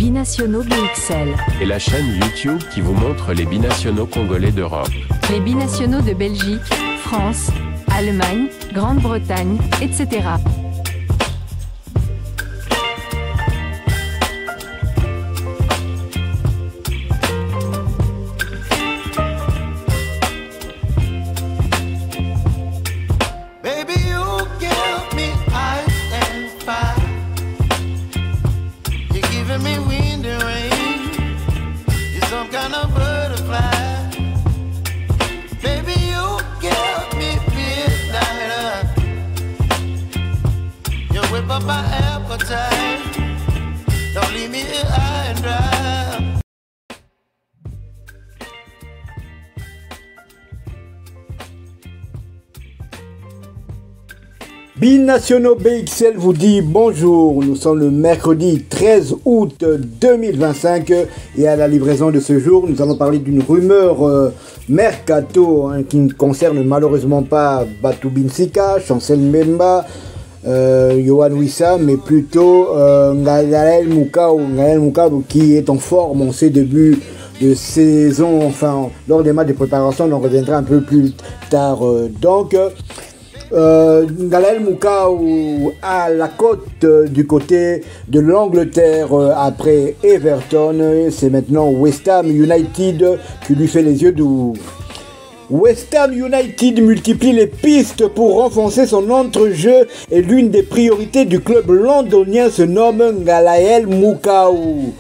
Binationaux BXL. Et la chaîne YouTube qui vous montre les binationaux congolais d'Europe. Les binationaux de Belgique, France, Allemagne, Grande-Bretagne, etc. Binationaux BXL vous dit bonjour, nous sommes le mercredi 13 août 2025 et à la livraison de ce jour, nous allons parler d'une rumeur mercato qui ne concerne malheureusement pas Batou Binsika, Chancel Mbemba, Yohan Wissa, mais plutôt Ngael Moukao qui est en forme en ses débuts de saison, enfin lors des matchs de préparation, on en reviendra un peu plus tard. Ngael Moukao à la côte du côté de l'Angleterre après Everton, c'est maintenant West Ham United qui lui fait les yeux doux. West Ham United multiplie les pistes pour renforcer son entrejeu et l'une des priorités du club londonien se nomme Ngael Moukao.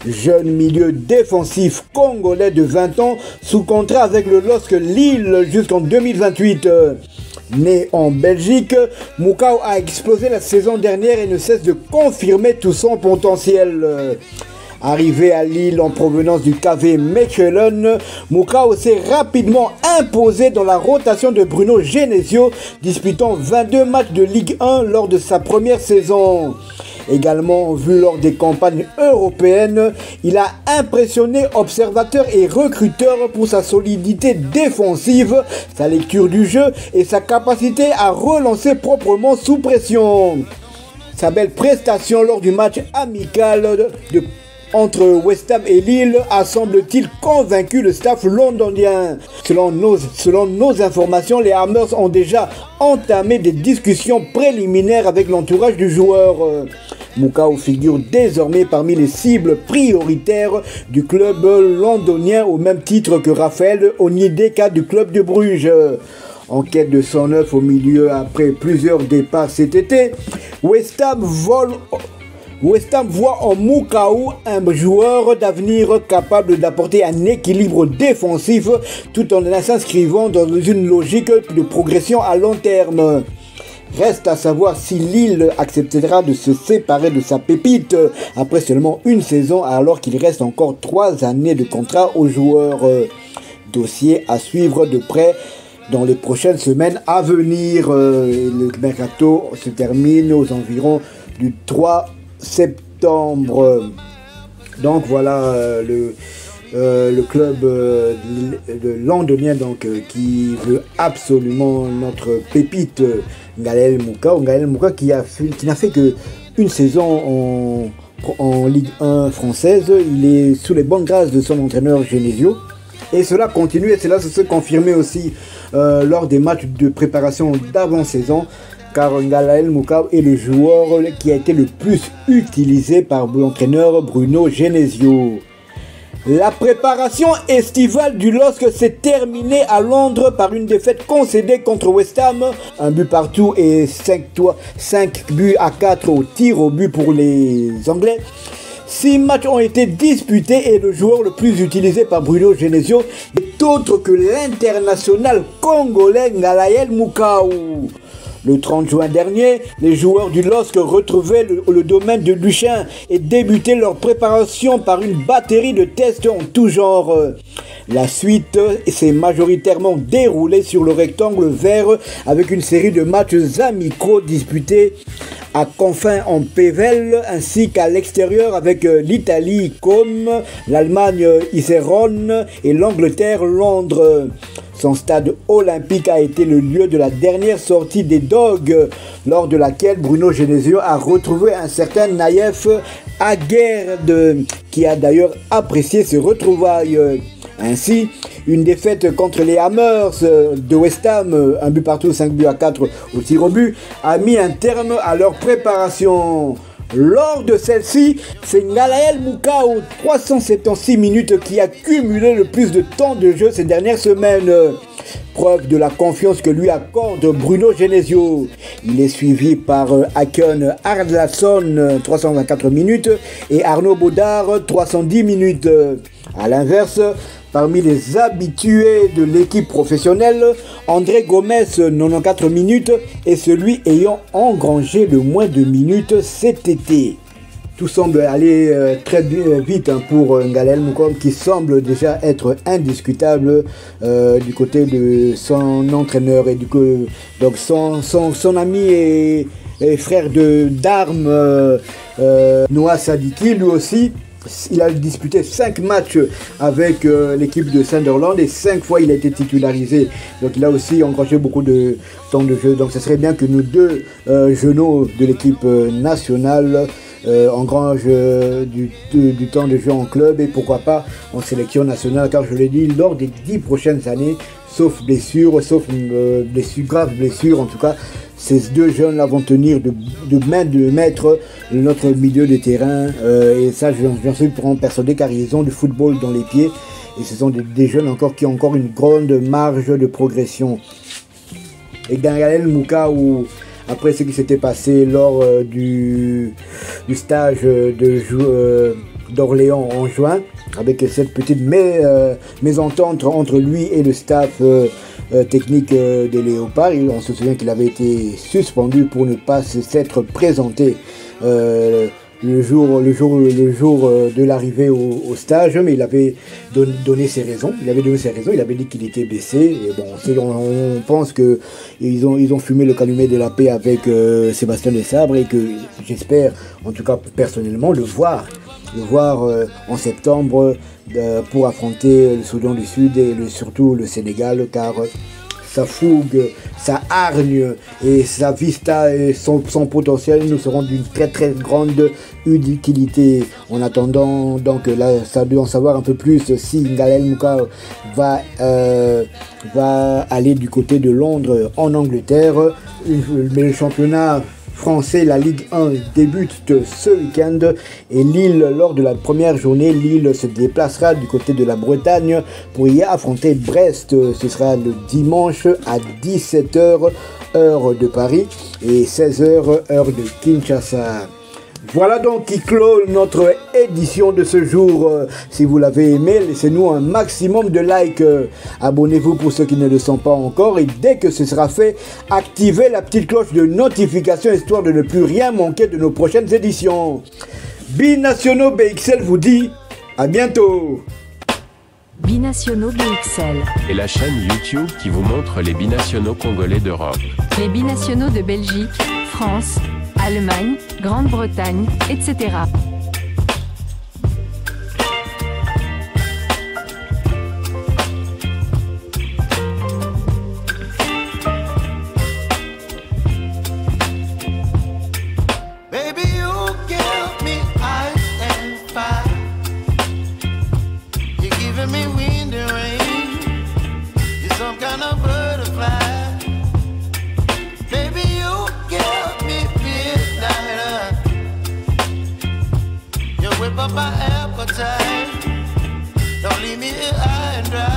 Jeune milieu défensif congolais de 20 ans sous contrat avec le LOSC Lille jusqu'en 2028. Né en Belgique, Moukao a explosé la saison dernière et ne cesse de confirmer tout son potentiel. Arrivé à Lille en provenance du KV Mechelen, Moukao s'est rapidement imposé dans la rotation de Bruno Genesio, disputant 22 matchs de Ligue 1 lors de sa première saison. Également vu lors des campagnes européennes, il a impressionné observateurs et recruteurs pour sa solidité défensive, sa lecture du jeu et sa capacité à relancer proprement sous pression. Sa belle prestation lors du match amical entre West Ham et Lille a semble-t-il convaincu le staff londonien. Selon nos informations, les Hammers ont déjà entamé des discussions préliminaires avec l'entourage du joueur. Moukao figure désormais parmi les cibles prioritaires du club londonien au même titre que Raphaël Onyedika du club de Bruges. En quête de son œuf au milieu après plusieurs départs cet été, West Ham voit en Moukao un joueur d'avenir capable d'apporter un équilibre défensif tout en s'inscrivant dans une logique de progression à long terme. Reste à savoir si Lille acceptera de se séparer de sa pépite après seulement une saison alors qu'il reste encore 3 années de contrat au joueur. Dossier à suivre de près dans les prochaines semaines à venir. Le mercato se termine aux environs du 3 septembre. Donc voilà le club londonien qui veut absolument notre pépite Ngael Moukao qui n'a fait que une saison en Ligue 1 française. Il est sous les bonnes grâces de son entraîneur Genesio et cela continue et cela se confirmait aussi lors des matchs de préparation d'avant-saison, car Ngael Moukao est le joueur qui a été le plus utilisé par l'entraîneur Bruno Genesio. La préparation estivale du LOSC s'est terminée à Londres par une défaite concédée contre West Ham, 1 but partout et 5 buts à 4 au tir au but pour les Anglais. 6 matchs ont été disputés et le joueur le plus utilisé par Bruno Genesio est autre que l'international congolais Ngael Moukao. Le 30 juin dernier, les joueurs du LOSC retrouvaient le domaine de Luchin et débutaient leur préparation par une batterie de tests en tout genre. La suite s'est majoritairement déroulée sur le rectangle vert avec une série de matchs amicaux disputés à Confins en Pével ainsi qu'à l'extérieur avec l'Italie comme l'Allemagne Iserlohn et l'Angleterre Londres. Son stade olympique a été le lieu de la dernière sortie des Dogs, lors de laquelle Bruno Genesio a retrouvé un certain Naïef Aguerd, qui a d'ailleurs apprécié ses retrouvailles. Ainsi, une défaite contre les Hammers de West Ham, 1 but partout, 5 buts à 4 au tir au but, a mis un terme à leur préparation. Lors de celle-ci, c'est Ngalael Moukao, 376 minutes, qui a cumulé le plus de temps de jeu ces dernières semaines. Preuve de la confiance que lui accorde Bruno Genesio. Il est suivi par Haken Arlason, 324 minutes, et Arnaud Baudard, 310 minutes. A l'inverse, parmi les habitués de l'équipe professionnelle, André Gomez, 94 minutes, est celui ayant engrangé le moins de minutes cet été. Tout semble aller très vite pour Ngalael Moukao, qui semble déjà être indiscutable du côté de son entraîneur et donc son ami et frère d'armes Noah Sadiki, lui aussi. Il a disputé 5 matchs avec l'équipe de Sunderland et 5 fois il a été titularisé. Donc il a aussi engrangé beaucoup de temps de jeu. Donc ce serait bien que nous deux genoux de l'équipe nationale engrangent du temps de jeu en club et pourquoi pas en sélection nationale, car je l'ai dit, lors des 10 prochaines années, sauf blessure, graves blessures en tout cas, ces deux jeunes-là vont tenir de main de maître notre milieu de terrain et ça j'en suis persuadé, car ils ont du football dans les pieds et ce sont des jeunes encore qui ont encore une grande marge de progression. Et Ngalael Moukao, après ce qui s'était passé lors du stage d'Orléans en juin, avec cette petite mésentente entre lui et le staff technique des Léopards. On se souvient qu'il avait été suspendu pour ne pas s'être présenté le jour de l'arrivée au stage, mais il avait donné ses raisons. Il avait dit qu'il était blessé. Et bon, on pense que ils ont fumé le calumet de la paix avec Sébastien Desabre et que j'espère, en tout cas personnellement, le voir en septembre pour affronter le Soudan du Sud et surtout le Sénégal, car sa fougue, sa hargne et sa vista et son potentiel nous seront d'une très très grande utilité. En attendant, donc là, ça doit en savoir un peu plus si Ngalael Moukao va aller du côté de Londres en Angleterre. Mais le championnat français, la Ligue 1 débute ce week-end et Lille, lors de la première journée, Lille se déplacera du côté de la Bretagne pour y affronter Brest. Ce sera le dimanche à 17h heure de Paris et 16h heure de Kinshasa. Voilà donc qui clôt notre édition de ce jour. Si vous l'avez aimé, laissez-nous un maximum de likes. Abonnez-vous pour ceux qui ne le sont pas encore. Et dès que ce sera fait, activez la petite cloche de notification histoire de ne plus rien manquer de nos prochaines éditions. Binationaux BXL vous dit à bientôt. Binationaux BXL. Et la chaîne YouTube qui vous montre les binationaux congolais d'Europe. Les binationaux de Belgique, France, Allemagne, Grande-Bretagne, etc. My appetite, don't leave me here high and dry.